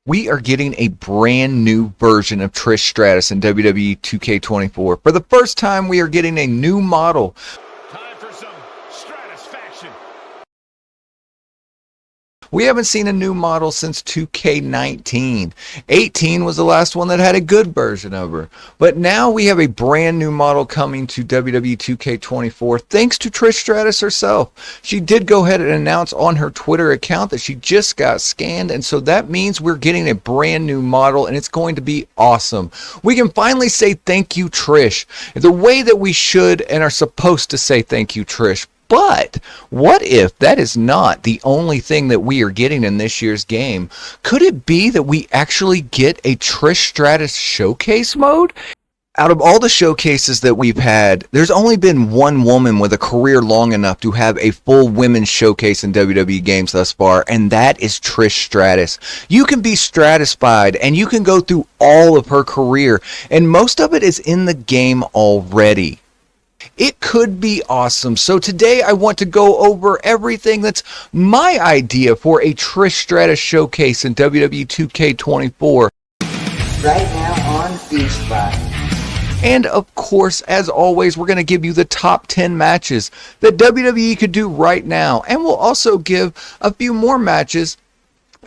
We are getting a brand new version of Trish Stratus in WWE 2K24. For the first time, we are getting a new model. Time for some Stratusfaction. We haven't seen a new model since 2K19. 18 was the last one that had a good version of her. But now we have a brand new model coming to WWE 2K24 thanks to Trish Stratus herself. She did go ahead and announce on her Twitter account that she just got scanned, and so that means we're getting a brand new model, and it's going to be awesome. We can finally say thank you, Trish, the way that we should and are supposed to say thank you, Trish. But what if that is not the only thing that we are getting in this year's game? Could it be that we actually get a Trish Stratus showcase mode? Out of all the showcases that we've had, there's only been one woman with a career long enough to have a full women's showcase in WWE games thus far, and that is Trish Stratus. You can be stratified and you can go through all of her career, and most of it is in the game already. It could be awesome. So today I want to go over everything that's my idea for a Trish Stratus showcase in WWE 2K24. Right now on BeachBytes. And of course, as always, we're going to give you the top 10 matches that WWE could do right now. And we'll also give a few more matches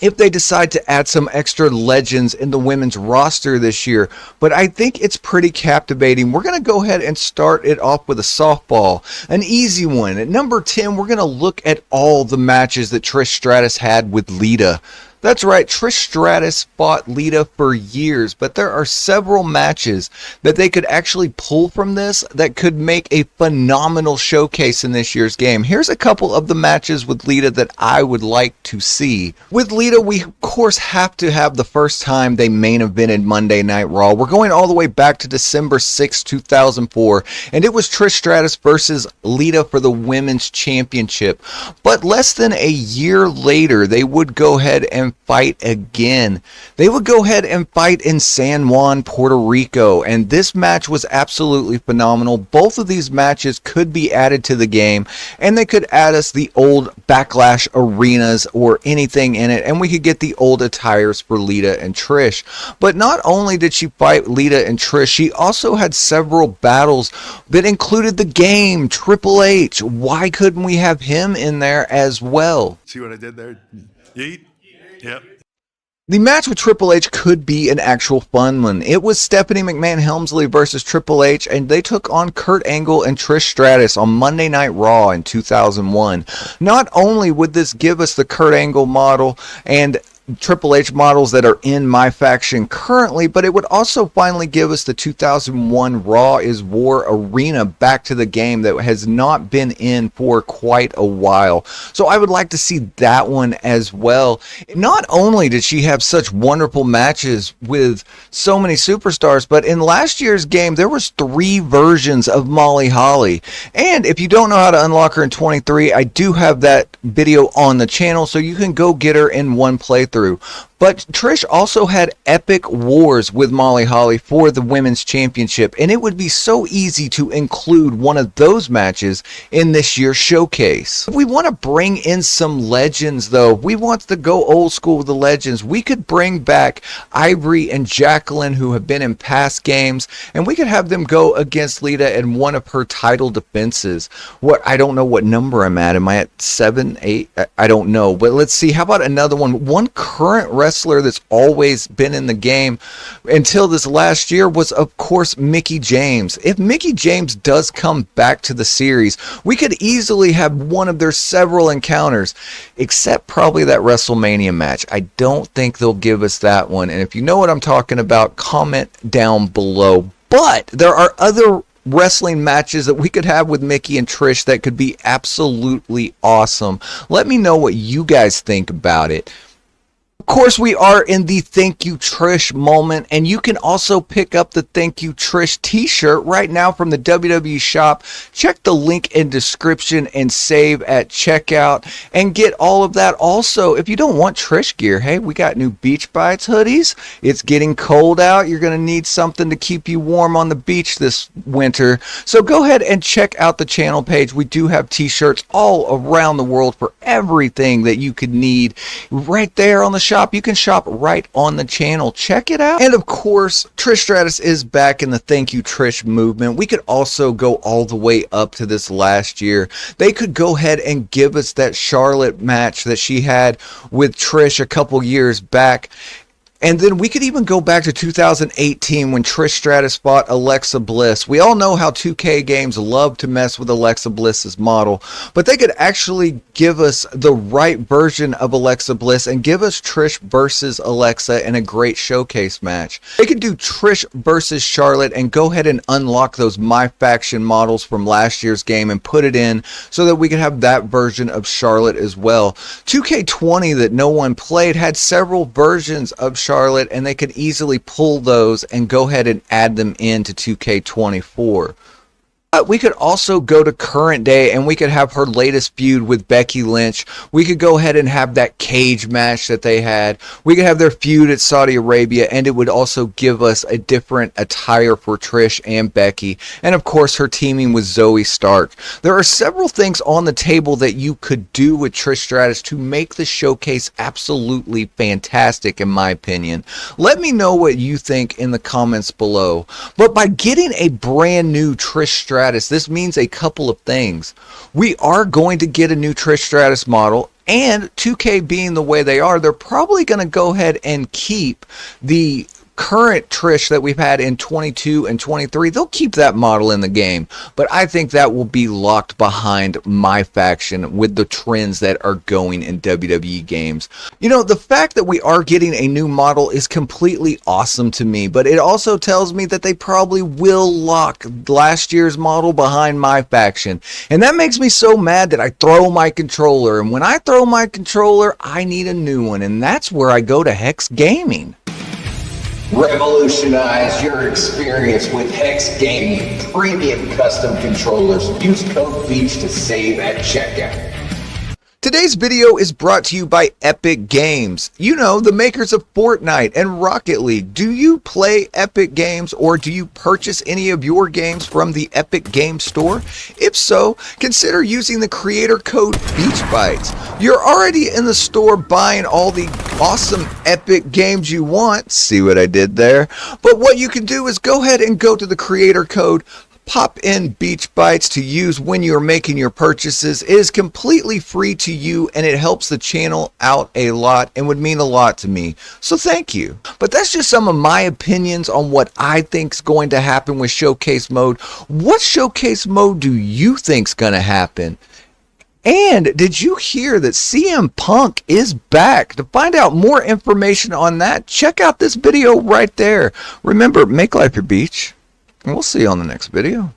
if they decide to add some extra legends in the women's roster this year. But I think it's pretty captivating. We're going to go ahead and start it off with a softball, an easy one. At number 10, we're going to look at all the matches that Trish Stratus had with Lita. That's right, Trish Stratus fought Lita for years, but there are several matches that they could actually pull from this that could make a phenomenal showcase in this year's game. Here's a couple of the matches with Lita that I would like to see. With Lita, we of course have to have the first time they main evented Monday Night Raw. We're going all the way back to December 6, 2004, and it was Trish Stratus versus Lita for the Women's Championship. But less than a year later, they would go ahead and fight again. They would go ahead and fight in San Juan, Puerto Rico, and this match was absolutely phenomenal. Both of these matches could be added to the game, and they could add us the old Backlash arenas or anything in it, and we could get the old attires for Lita and Trish. But not only did she fight Lita and Trish, she also had several battles that included the game, Triple H. Why couldn't we have him in there as well? See what I did there? Yeet. Yep. The match with Triple H could be an actual fun one. It was Stephanie McMahon Helmsley versus Triple H, and they took on Kurt Angle and Trish Stratus on Monday Night Raw in 2001. Not only would this give us the Kurt Angle model and Triple H models that are in my faction currently, but it would also finally give us the 2001 Raw is War arena back to the game that has not been in for quite a while. So I would like to see that one as well. Not only did she have such wonderful matches with so many superstars, but in last year's game there was 3 versions of Molly Holly. And if you don't know how to unlock her in 23, I do have that video on the channel, so you can go get her in one playthrough. But Trish also had epic wars with Molly Holly for the Women's Championship, and it would be so easy to include one of those matches in this year's showcase. If we want to bring in some legends, though, if we want to go old school with the legends, we could bring back Ivory and Jacqueline, who have been in past games, and we could have them go against Lita in one of her title defenses. I don't know what number I'm at. Am I at 7, 8? I don't know. But let's see. How about another one? One current wrestler that's always been in the game until this last year was, of course, Mickie James. If Mickie James does come back to the series, we could easily have one of their several encounters, except probably that WrestleMania match. I don't think they'll give us that one. And if you know what I'm talking about, comment down below. But there are other wrestling matches that we could have with Mickie and Trish that could be absolutely awesome. Let me know what you guys think about it. Of course, we are in the Thank You Trish moment, and you can also pick up the Thank You Trish t-shirt right now from the WWE Shop. Check the link in description and save at checkout and get all of that. Also, if you don't want Trish gear, hey, we got new BeachBytes hoodies. It's getting cold out. You're going to need something to keep you warm on the beach this winter. So go ahead and check out the channel page. We do have t-shirts all around the world for everything that you could need right there on the shop. You can shop right on the channel. Check it out. And of course, Trish Stratus is back in the Thank You Trish movement. We could also go all the way up to this last year. They could go ahead and give us that Charlotte match that she had with Trish a couple years back. And then we could even go back to 2018 when Trish Stratus fought Alexa Bliss. We all know how 2K games love to mess with Alexa Bliss's model, but they could actually give us the right version of Alexa Bliss and give us Trish versus Alexa in a great showcase match. They could do Trish versus Charlotte and go ahead and unlock those My Faction models from last year's game and put it in so that we could have that version of Charlotte as well. 2K20 that no one played had several versions of Charlotte, and they could easily pull those and go ahead and add them into 2K24. We could also go to current day and we could have her latest feud with Becky Lynch. We could go ahead and have that cage match that they had. We could have their feud at Saudi Arabia, and it would also give us a different attire for Trish and Becky. And of course, her teaming with Zoe Stark. There are several things on the table that you could do with Trish Stratus to make the showcase absolutely fantastic, in my opinion. Let me know what you think in the comments below. But by getting a brand new Trish Stratus, this means a couple of things. We are going to get a new Trish Stratus model, and 2K being the way they are, they're probably going to go ahead and keep the current Trish that we've had in 22 and 23. They'll keep that model in the game, but I think that will be locked behind My Faction with the trends that are going in WWE games. You know, the fact that we are getting a new model is completely awesome to me, but it also tells me that they probably will lock last year's model behind My Faction, and that makes me so mad that I throw my controller, and when I throw my controller, I need a new one, and that's where I go to Hex Gaming. Revolutionize your experience with Hex Gaming premium custom controllers. Use code BEACH to save at checkout. Today's video is brought to you by Epic Games. You know, the makers of Fortnite and Rocket League. Do you play Epic Games, or do you purchase any of your games from the Epic Games Store? If so, consider using the creator code BeachBytes. You're already in the store buying all the awesome Epic games you want. See what I did there? But what you can do is go ahead and go to the creator code, pop in BeachBytes to use when you're making your purchases. It is completely free to you, and it helps the channel out a lot and would mean a lot to me. So thank you. But that's just some of my opinions on what I think is going to happen with Showcase Mode. What Showcase Mode do you think's going to happen? And did you hear that CM Punk is back? To find out more information on that, check out this video right there. Remember, make life your beach. And we'll see you on the next video.